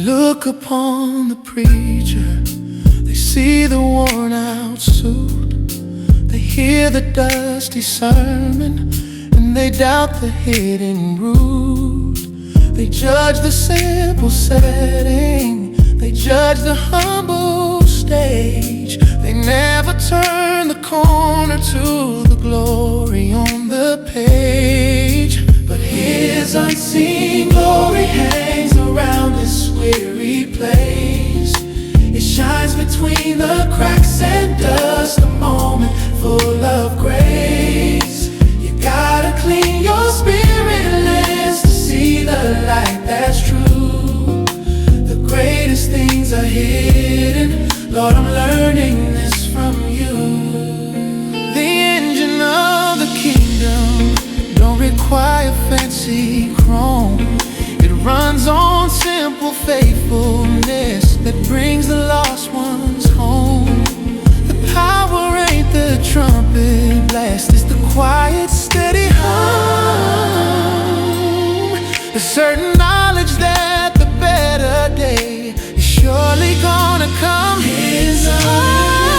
look upon the preacher, they see the worn out suit. They hear the dusty sermon, and they doubt the hidden root. They judge the simple setting, they judge the humble stage. They never turn the corner to the glory on the page. But His unseen glory hangs around this weary place. It shines between the cracks and dust, a moment full of grace. You gotta clean your spirit lens to see the light that's true. The greatest things are hidden, Lord, I'm learning this from you. The engine of the kingdom don't require fancy chrome. It runs on simple faithfulness that brings the lost ones home. The power ain't the trumpet blast, it's the quiet, steady hum. The certain knowledge that the better day is surely gonna come. His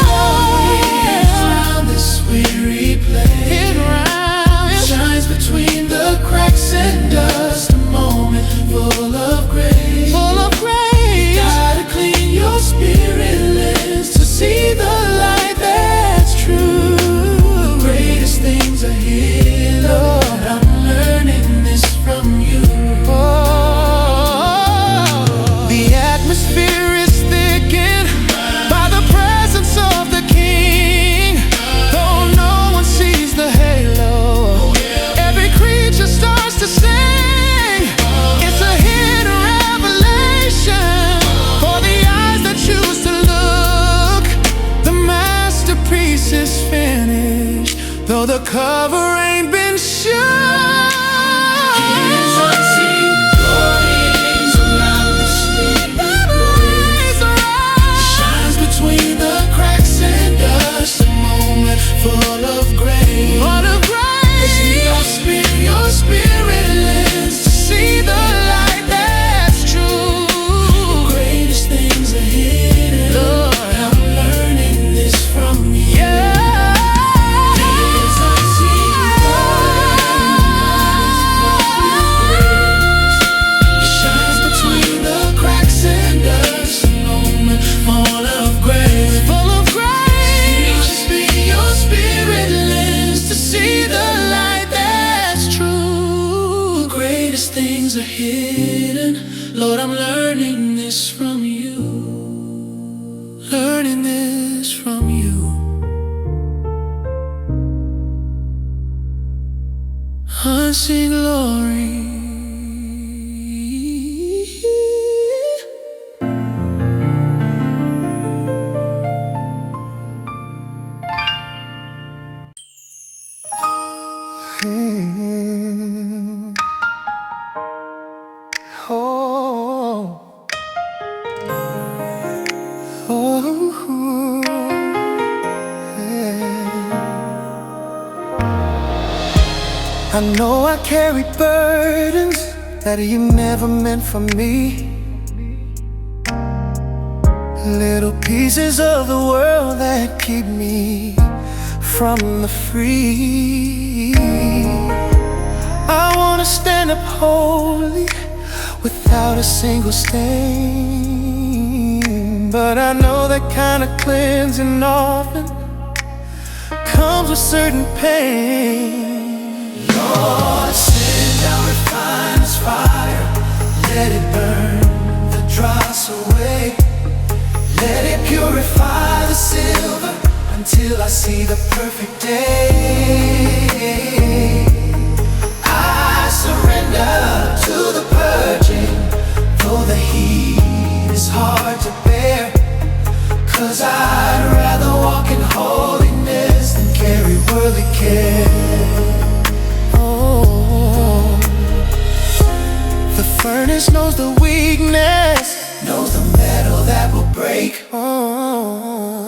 glory around this weary place. It shines between the cracks and dust, a moment full of grace. Full of grace. You gotta clean your spirit lens to see the light that's true. The greatest things are hidden, Lord, I'm learning this from you. The atmosphere is thickened by the presence of the King. Though no one sees the halo, every creature starts to sing. It's a hidden revelation for the eyes that choose to look. The masterpiece is finished, though the cover ain't been shook. Full of grace, full of grace. Your spirit lens to see the light that's true. The greatest things are hidden, Lord, I'm learning this from you. His unseen glory shines between the cracks and dust, a moment full of grace, full of grace. Your spirit lens to see the light that's true. The greatest things are hidden, Lord, I'm learning this from you. Learning this from you. Unseen glory. I know I carry burdens that you never meant for me. Little pieces of the world that keep me from the free. I wanna stand up holy without a single stain, but I know that kind of cleansing often comes with certain pain. Lord, send down refiner's fire, let it burn the dross away. Let it purify the silver until I see the perfect day. I surrender to the purging, though the heat is hard to bear. 'Cause I'd rather walk in holiness than carry worldly care. Oh, the furnace knows the weakness, knows the metal that will break. Oh,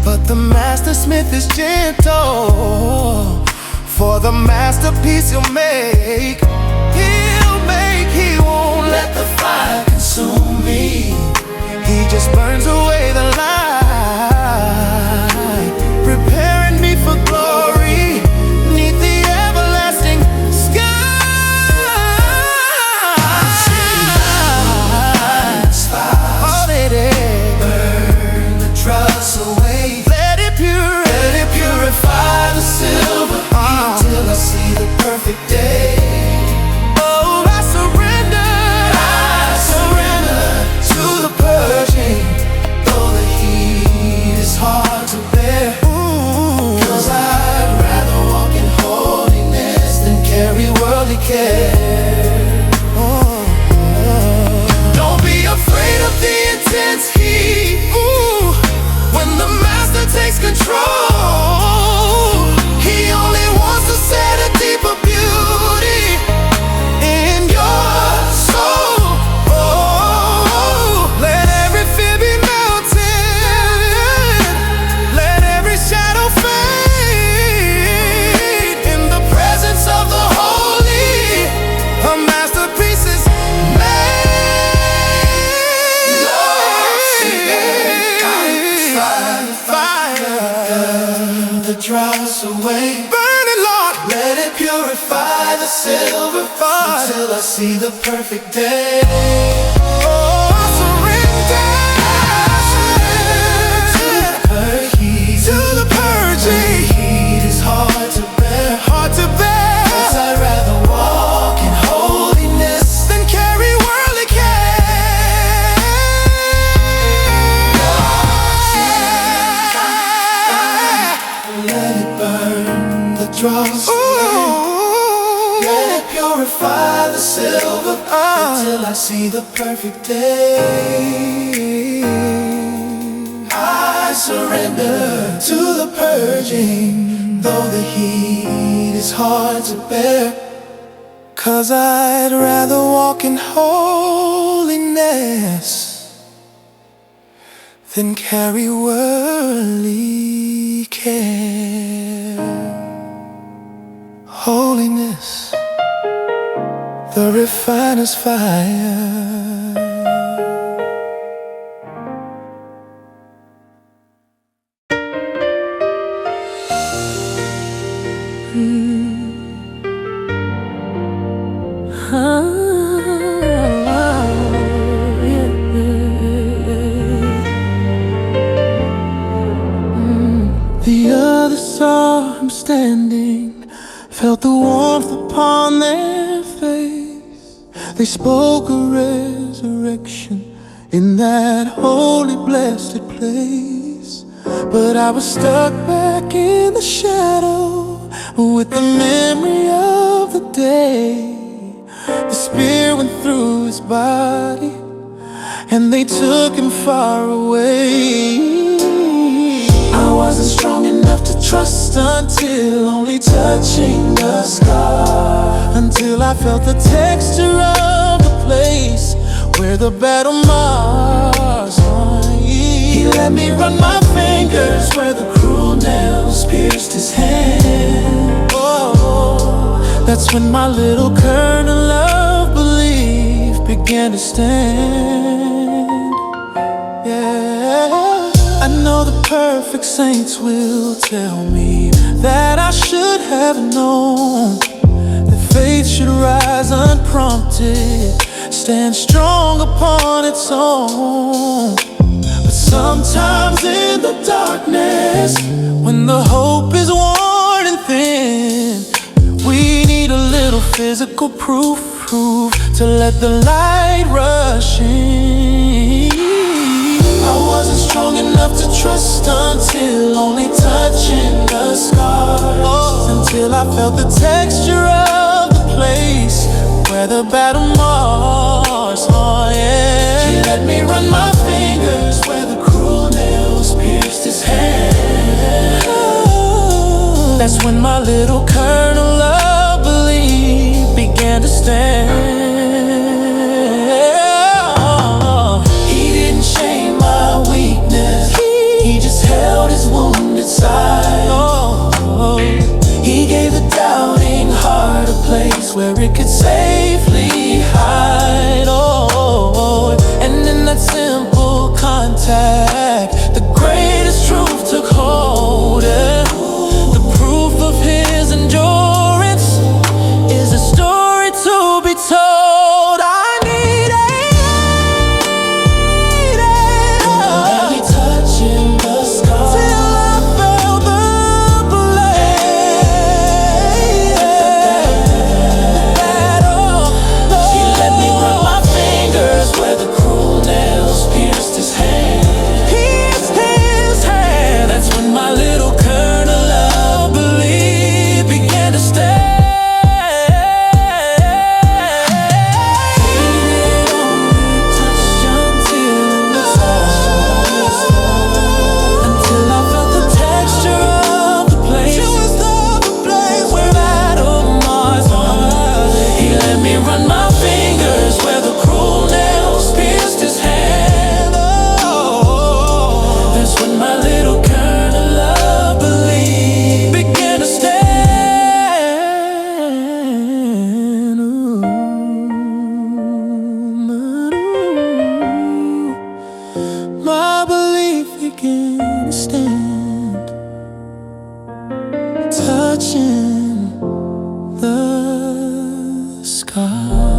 but the master smith is gentle, for the masterpiece he'll make. He won't let the fire consume me. just burns away the light, preparing me for glory 'neath the everlasting sky. Oh, let it burn the dross away. Let it purify the silver until I see the perfect day. Don't be afraid of the intense heat. Ooh, when the master takes control, he only wants to set a deeper beauty in your soul. Oh, let every fear be melted, let every shadow fade in the presence of the a masterpiece is made. Fire, the dross away. Burn it, Lord. Let it purify the silver until I see the perfect day. Oh, I surrender to the purging. The heat is hard to bear, hard to bear. 'Cause I'd rather walk in holiness than carry worldly care. Let it burn the dross away. Let it purify the silver until I see the perfect day. I surrender to the purging, though the heat is hard to bear. 'Cause I'd rather walk in holiness than carry worldly care. Holiness, the refiner's fire. The others saw him standing, felt the warmth upon their face. They spoke of resurrection in that holy blessed place. But I was stuck back in the shadow with the memory of the day. The spear went through his body and they took him far away. I wasn't strong enough to trust until only touching the scar, until I felt the texture of the place where the battle marks on. He let me run my fingers where the cruel nails pierced his hand. Oh, that's when my little kernel of belief began to stand. Yeah, I know the perfect saints will tell me that I should have known that faith should rise unprompted, stand strong upon its own. But sometimes in the darkness, when the hope is worn and thin, we need a little physical proof to let the light rush in. I wasn't strong enough to trust until only touching the scars, until I felt the texture of the place where the battle marks. Oh yeah, he let me run my fingers where the cruel nails pierced his hand. Oh, that's when my little kernel of belief began to stand. He didn't shame my weakness, he just held his wounded side. He gave the doubting heart a place where it could safely hide. And in that simple kind attack. The greatest truth took hold, yeah. The proof of his endurance is a story to be told. I need it. Got me touching the sky till I felt the battle. She let me run my fingers where the cruel nails pierced his hand. That's when my little kernel of belief began to stand. Until I felt the texture of the place where battle marks my heart. He let me run my fingers where the cruel nails pierced his hand. That's when my little kernel of belief began to stand. My belief began to stand, touching the scars.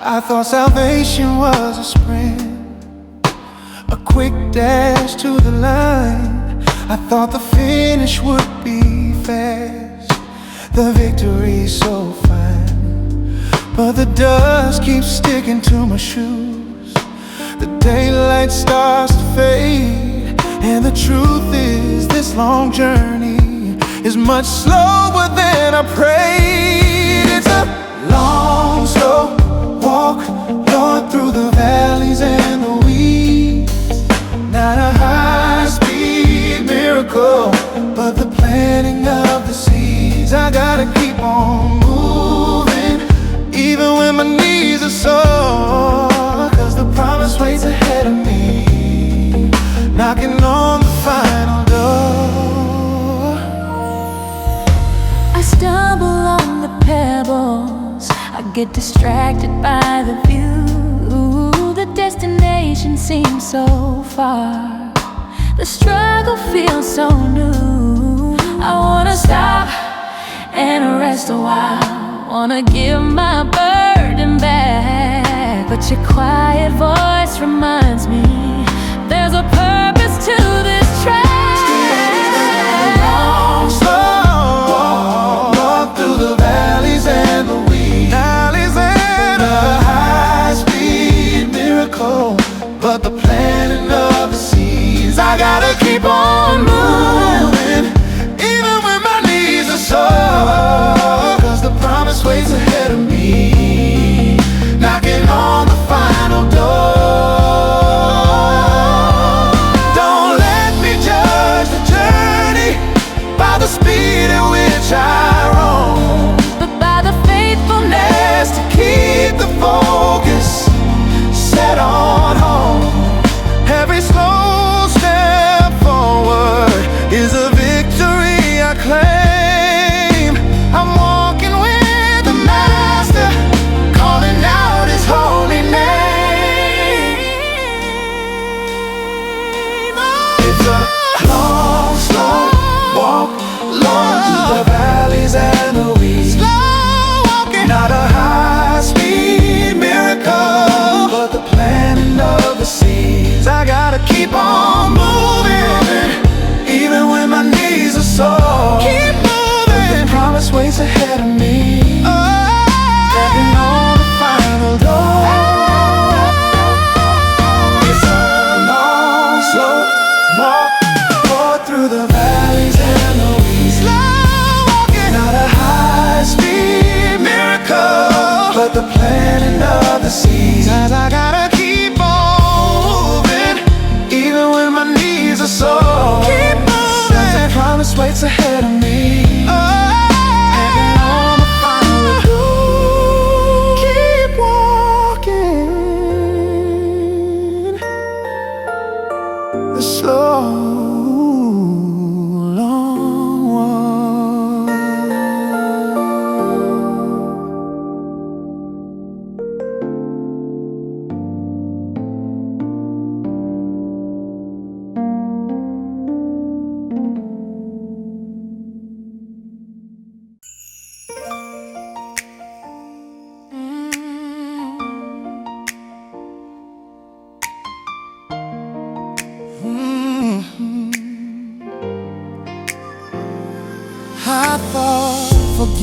I thought salvation was a sprint, a quick dash to the line. I thought the finish would be fast, the victory so fine. But the dust keeps sticking to my shoes, the daylight starts to fade, and the truth is this long journey is much slower than I prayed. It's a long, slow walk, Lord, through the valleys and the weeds. Not a high-speed miracle, but the planting of the seeds. I gotta keep on moving, even when my knees are sore, 'cause the promise waits ahead of me, knocking on the final door. I stumble on the pebbles, I get distracted by the view. The destination seems so far, the struggle feels so new. I wanna stop and rest a while, wanna give my burden back, but your quiet voice reminds me there's a purpose to this track. Long, slow walk through the valleys and the weeds. But the planting of the seeds, I gotta keep on moving, even when my knees are sore, 'cause the promise waits ahead of me, knocking on the final door. Don't let me judge the journey by the speed at which I roam, but by the faithfulness to keep the focus set on home. Every slow step forward is a victory I claim. I'm walking with the Master, calling out His holy name. It's a long, slow walk, Lord, through the valleys and the weeds. Slow walking, not a high-speed miracle, but the planting of the seeds. I gotta keep on moving, even when my knees are sore. Keep moving, the promise waits ahead of me, knocking on the final door. It's a long, slow walk, Lord, through the valleys and the weeds. Slow walking, not a high-speed miracle, but the planting of the seeds. Cause I gotta keep on moving, even when my knees are sore. Keep moving, 'cause the promise waits ahead of me, hanging on the final door.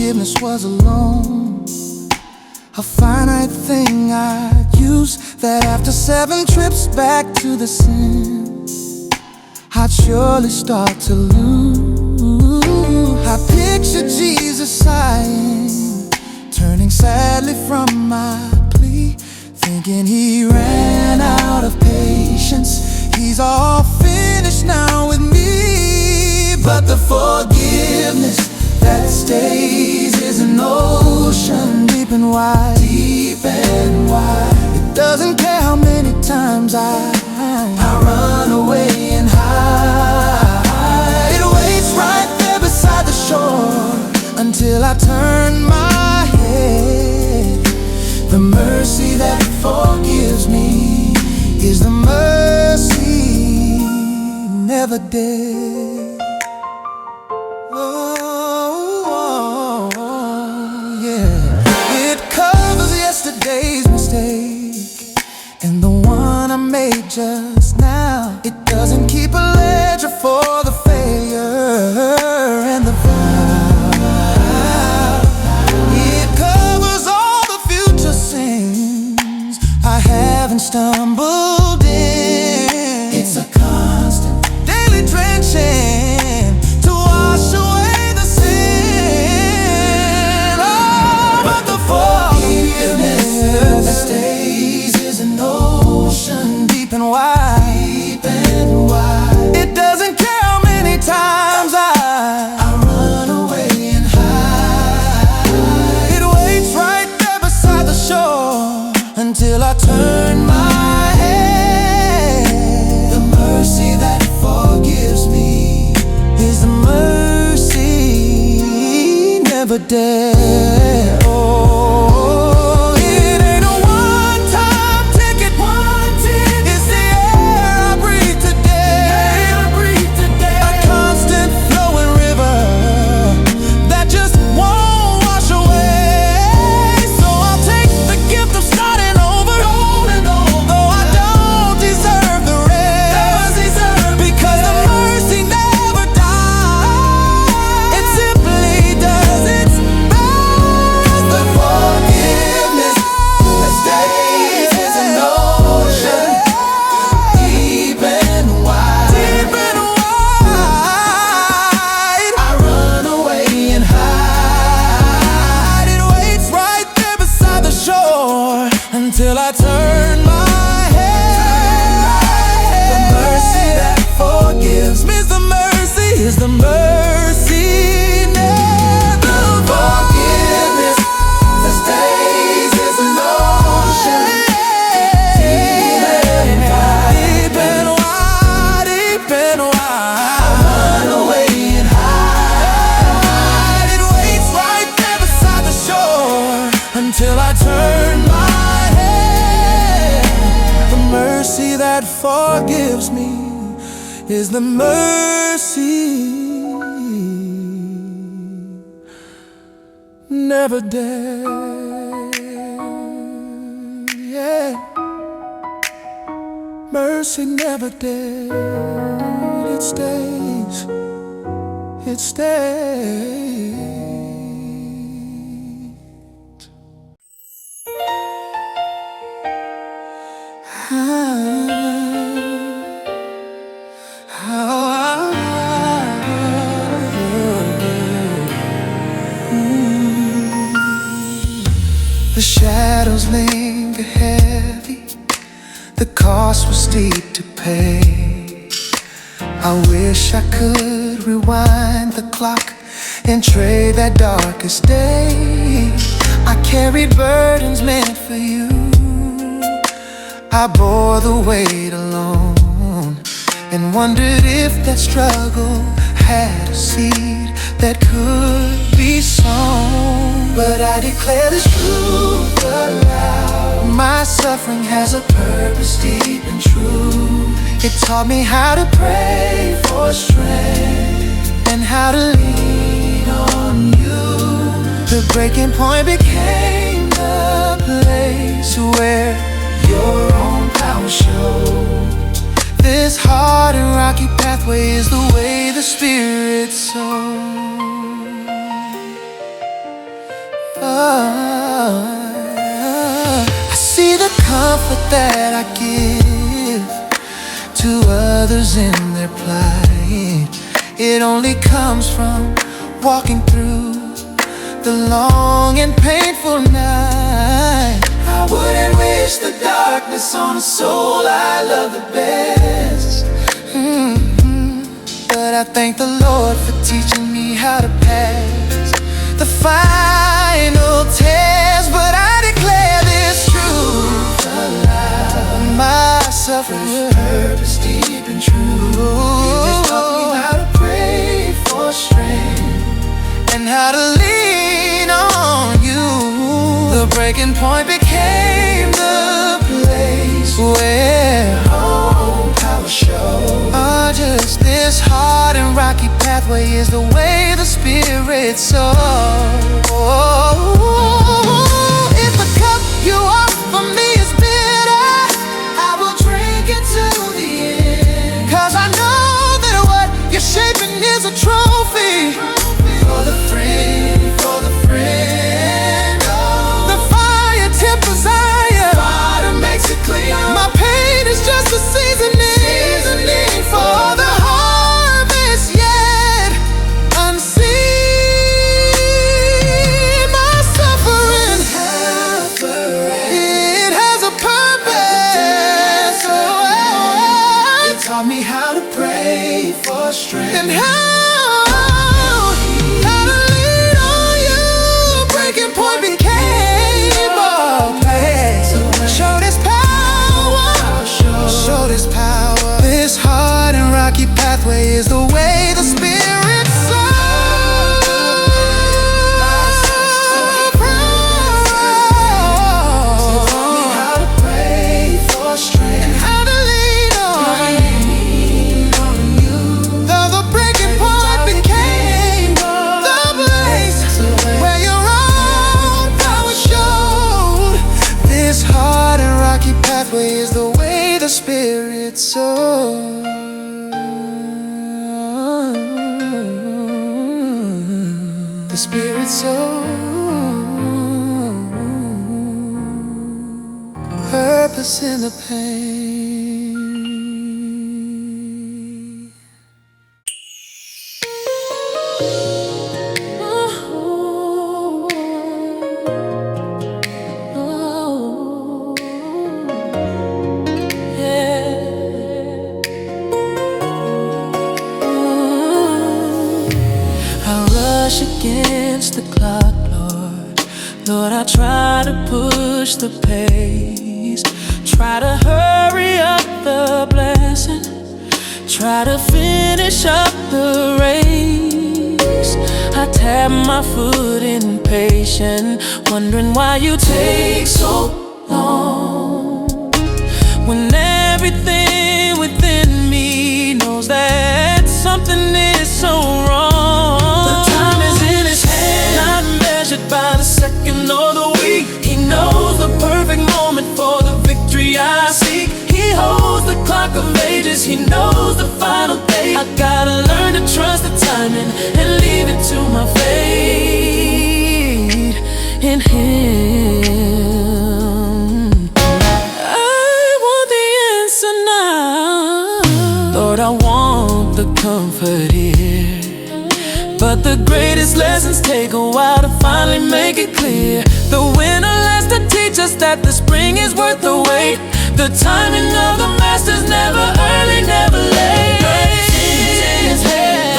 forgiveness was alone, a finite thing I'd use, that after 7 trips back to the sin, I'd surely start to lose. I picture Jesus sighing, turning sadly from my plea, thinking he ran out of patience. He's all finished now with me. But the forgiveness that stays is an ocean, deep and wide, deep and wide. It doesn't care how many times I run away and hide. It waits right there beside the shore until I turn my head. The mercy that forgives me is the mercy never dead. Oh, yeah. It covers yesterday's mistake and the one I made just now. It doesn't keep a ledger for the failure and the vow. It covers all the future sins I haven't stumbled in. It's a constant, daily drenching to wash away the sin. Oh, but the forgiveness that stays is an ocean, deep and wide, deep and wide. It doesn't care how many times I run away and hide. It waits right there beside the shore until I turn my head. The mercy that forgives me is the mercy never dead. Oh, it ain't a one-time ticket. It's the air I breathe today. A constant flowing river that just won't wash away. So I'll take the gift of starting over, though I don't deserve the rest, because the mercy never dies. It simply does its best. The forgiveness that stays is an ocean, deep and wide, deep and wide. I run away and hide. It waits right there beside the shore until I turn my head. The mercy that forgives me is the mercy, is the mercy never. Forgiveness that stays is an ocean, deep and wide, deep and wide, deep and wide. I run away and hide. It waits right there beside the shore until I turn my head. The mercy that forgives me is the mercy never dead. Yeah. Mercy never dead. It stays. It stays. The shadows linger heavy, the cost was steep to pay. I wish I could rewind the clock and trade that darkest day. I carried burdens meant for you, I bore the weight alone, and wondered if that struggle had a seed that could be sown. But I declare this truth aloud: my suffering has a purpose deep and true. It taught me how to pray for strength and how to lean on you. The breaking point became the place where your own power showed. This hard and rocky pathway is the way the Spirit sows. comfort that I give to others in their plight, it only comes from walking through the long and painful night. I wouldn't wish the darkness on a soul I love the best. But I thank the Lord for teaching me how to pass the final test. But I declare this truth aloud: my suffering purpose deep and true. It taught me how to pray for strength and how to lean on you. The breaking point became the place where home power shows. Just this hard and rocky pathway is the way the Spirit sows. If the cup you offer me is bitter, I will drink it to the end. 'Cause I know that what you're shaping is a trophy for the friend, for the friend. The fire tempers iron, water makes it clear. My pain is just a seasoning for the harvest yet unseen. My suffering, it has a purpose. It taught me how to pray for strength and how to lean on you. Breaking point became a place. Show this power, show this power. This hard and rocky pathway is the way the Spirit sows. Taught me how to pray for strength and how to lean on you. The breaking point became the place where your own power showed. This hard and rocky pathway is the way the Spirit sows. The Spirit sows purpose in the pain. Against the clock, Lord, Lord, I try to push the pace, try to hurry up the blessing, try to finish up the race. I tap my foot impatient, wondering why you take so long, when everything within me knows that something is so wrong. By the second or the week, He knows the perfect moment for the victory I seek. He holds the clock of ages, He knows the final day. I gotta learn to trust the timing and leave it to my fate in Him. I want the answer now, Lord, I want the comfort here. But the greatest lessons take a while to finally make it clear. The winter has to teach us that the spring is worth the wait. The timing of the Master's never early, never late.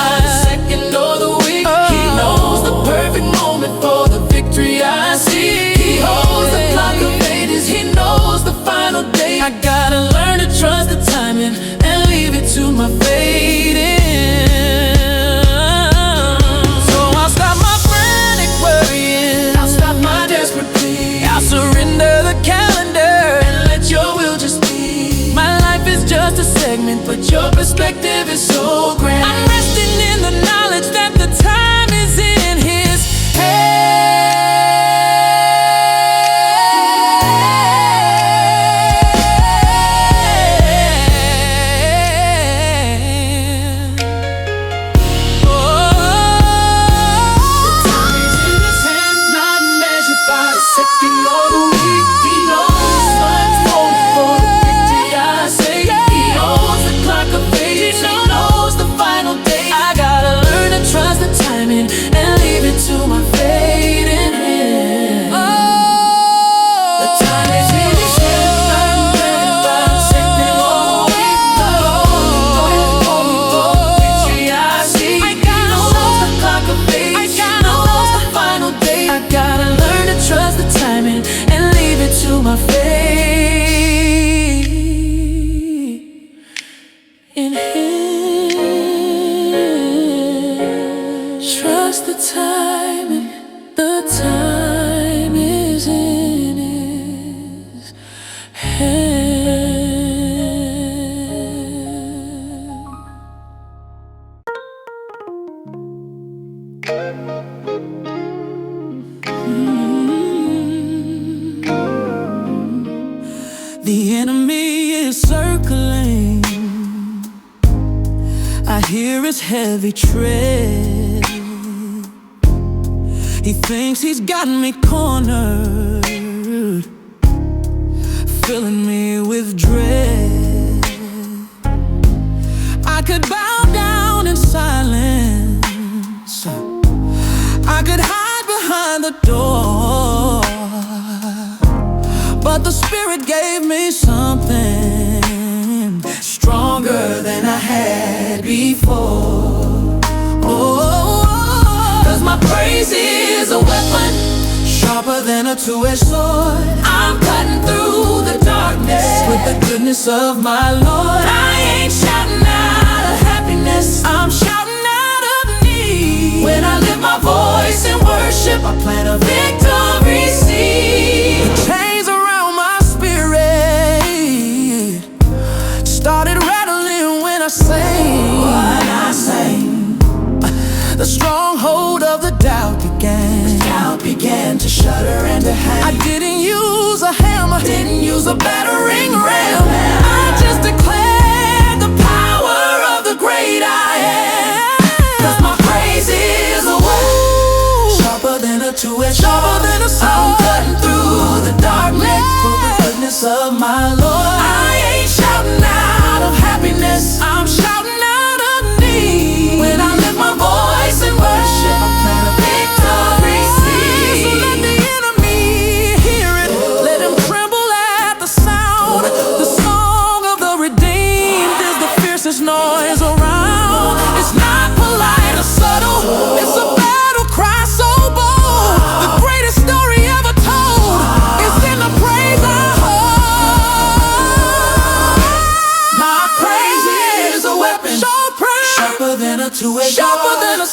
By the second or the week, He knows the perfect moment for the victory I see. He holds the clock of ages, He knows the final day. I gotta learn to trust the timing and leave it to my fate. The enemy is circling. I hear his heavy tread. He thinks he's got me cornered, filling me with dread. I could bow down in silence, I could hide behind the door, but the Spirit gave me something stronger than I had before. Oh, 'cause my praise is a weapon sharper than a two-edged sword. I'm cutting through the darkness with the goodness of my Lord. I ain't shouting out of happiness, I'm shouting out of need. When I lift my voice in worship, I plant a victory seed. The chains around my spirit started rattling when I sang. The stronghold of the doubt began to shudder and to hang. I didn't use a hammer, didn't use a battering ram. I just declared the power of the great I am. 'Cause my praise is a weapon sharper than a two-edged sword. I'm cutting through the darkness for the goodness of my Lord. I ain't shouting out of happiness, I'm shouting out of need. When I lift my voice in worship, I plant a victory seed. So let the enemy hear it, let him tremble at the sound. The song of the redeemed is the fiercest noise around. It's not polite or subtle, it's a battle cry so bold. The greatest story ever told is in the praise I hold. My praise is a weapon sharper than a two-edged sword.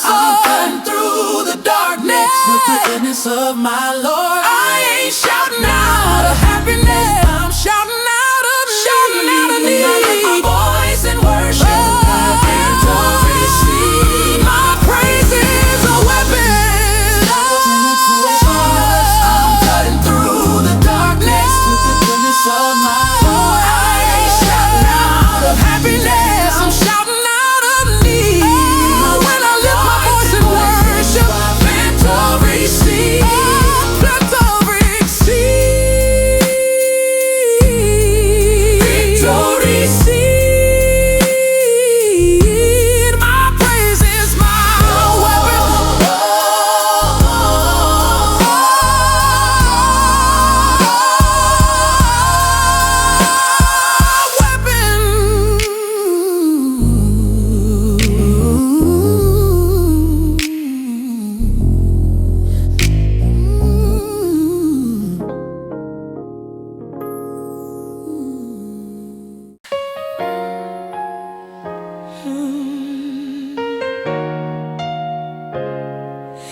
I'm cutting through the darkness with the goodness of my Lord. I ain't shouting out of happiness, I'm shouting out of need. When I lift my voice in worship, I victory seed. My praise is a weapon I'm cutting through the darkness with the goodness of my Lord. I ain't shouting out of happiness, I'm shouting out of need. When I lift my voice in worship, victory seed. Victory seed. Victory seed. My praise is my weapon.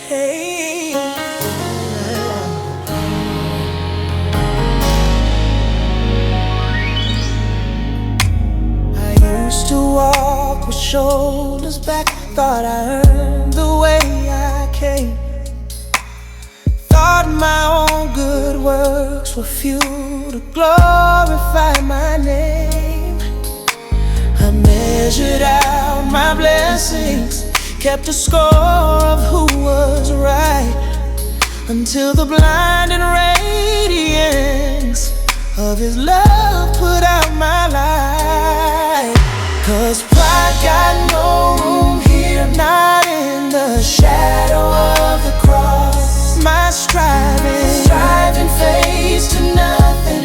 Hey. I used to walk with shoulders back, thought I earned the way I came. Thought my own good works were few to glorify my name. I measured out my blessings, kept a score of who was right, until the blinding radiance of His love put out my light. 'Cause pride got no room here, not in the shadow of the cross. My striving fades to nothing,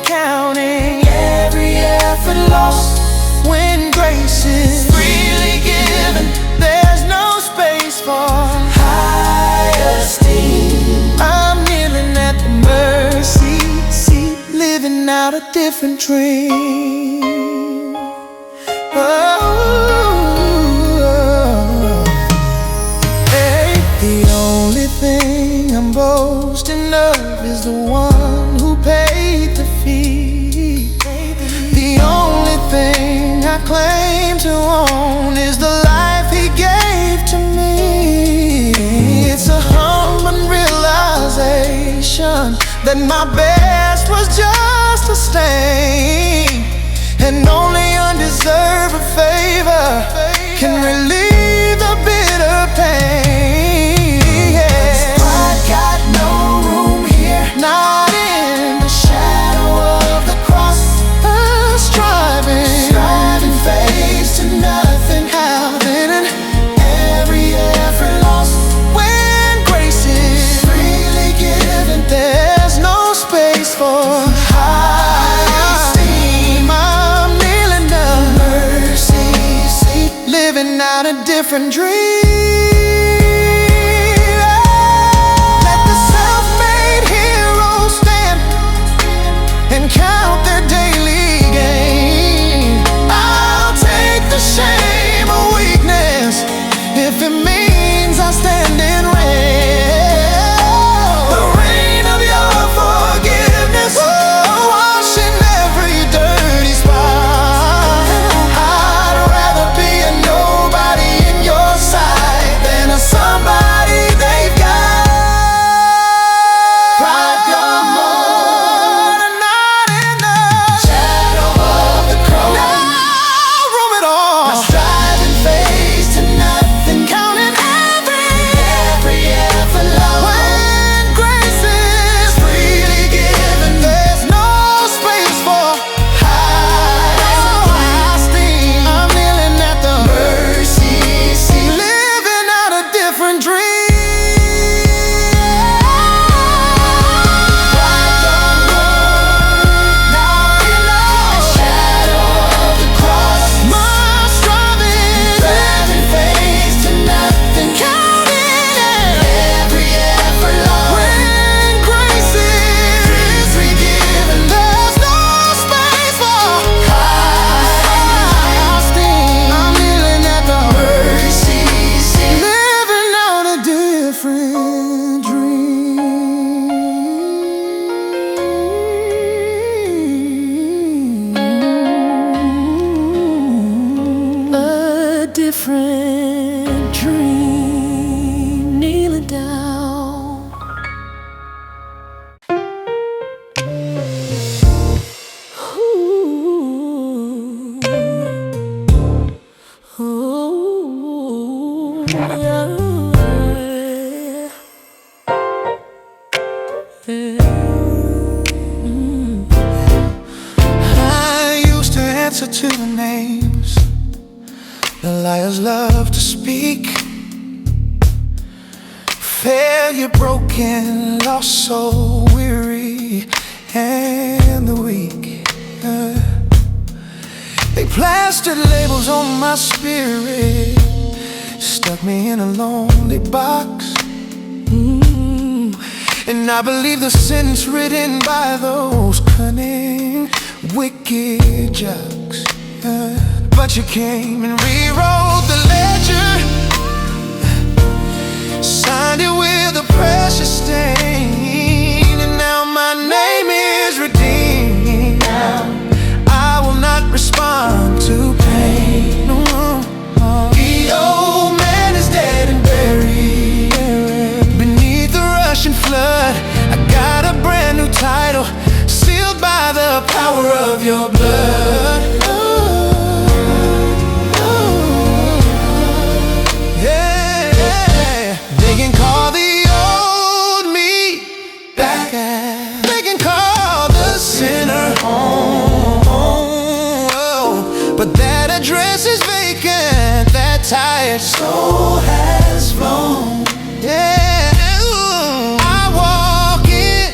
counting every effort lost. When grace is freely given, there's no space for high esteem. I'm kneeling at the mercy seat, living out a different dream. Hey, the only thing I'm boasting of is the one who paid the fee. The only thing I claim to own is the life He gave to me. It's a humbling realization that my best was just a stain. different dream. Let the self-made heroes stand and count their daily gain. I'll take the shame of weakness if it means I stand in rain. The rain of your forgiveness, washing every dirty spot. I'd rather be a nobody in your sight than a somebody they've got. Pride come on, and not in the shadow of the cross. No room at all. My striving face to nothing, counting every effort lost. When grace is freely given, there's no space for high esteem. I'm kneeling at the mercy seat, living out a different dream. Pride don't run, now in the shadow of the cross. My striving face to nothing, counting every effort lost. When grace is forgiven, there's no space for high esteem. I'm kneeling at the mercy seat, living out a different dream. A different dream, kneeling down. Ooh. Ooh. Yeah. I used to answer to the names the liars love to speak. Failure, broken, lost soul, weary, and the weak. They plastered labels on my spirit, stuck me in a lonely box. And I believe the sentence written by those cunning, wicked jokes. But you came and rewrote the ledger, signed it with a precious stain. And now my name is redeemed. I will not respond to pain. The old man is dead and buried beneath the rushing flood. I got a brand new title, sealed by the power of your blood. Yeah. They can call the old me back. They can call the sinner home. But that address is vacant, that tired soul has flown. Yeah, I walk in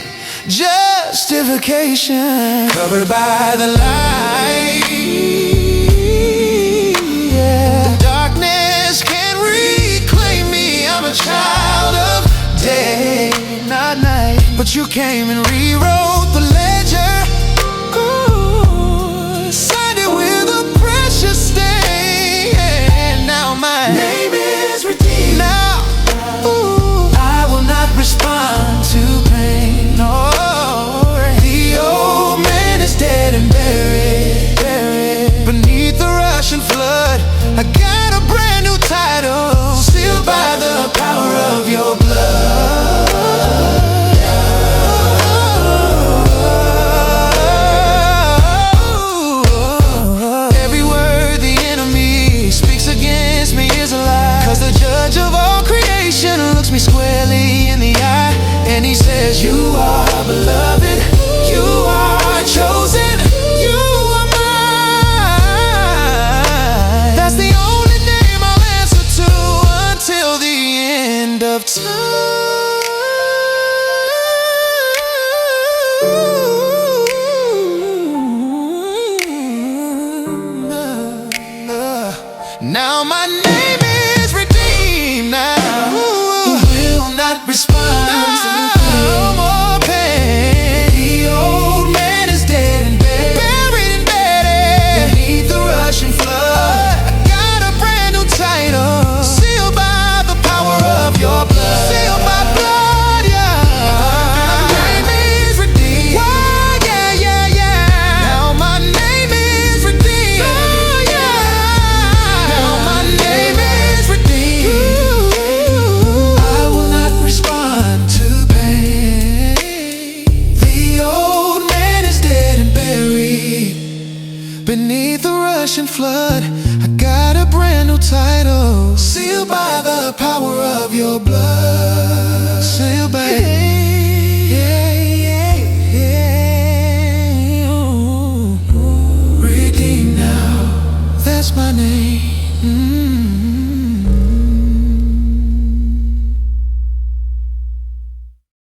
justification, covered by the light. Yeah. The darkness can't reclaim me. I'm a child of day, not night. But you came and rewrote the ledger. Ooh, signed it with a precious stain. And now my name is redeemed. Now, ooh, I will not respond to pain. No, the old man is dead and buried beneath the rushing flood. I got a brand new title, sealed by the power of your blood. Every word the enemy speaks against me is a lie. 'Cause the judge of all creation looks me squarely in the eye, and he says, you are beloved, you are chosen, you are mine. That's the only name I'll answer to until the end of time. Now my name is the power of your blood. Sail back. Yeah, yeah, yeah. Redeemed now, that's my name.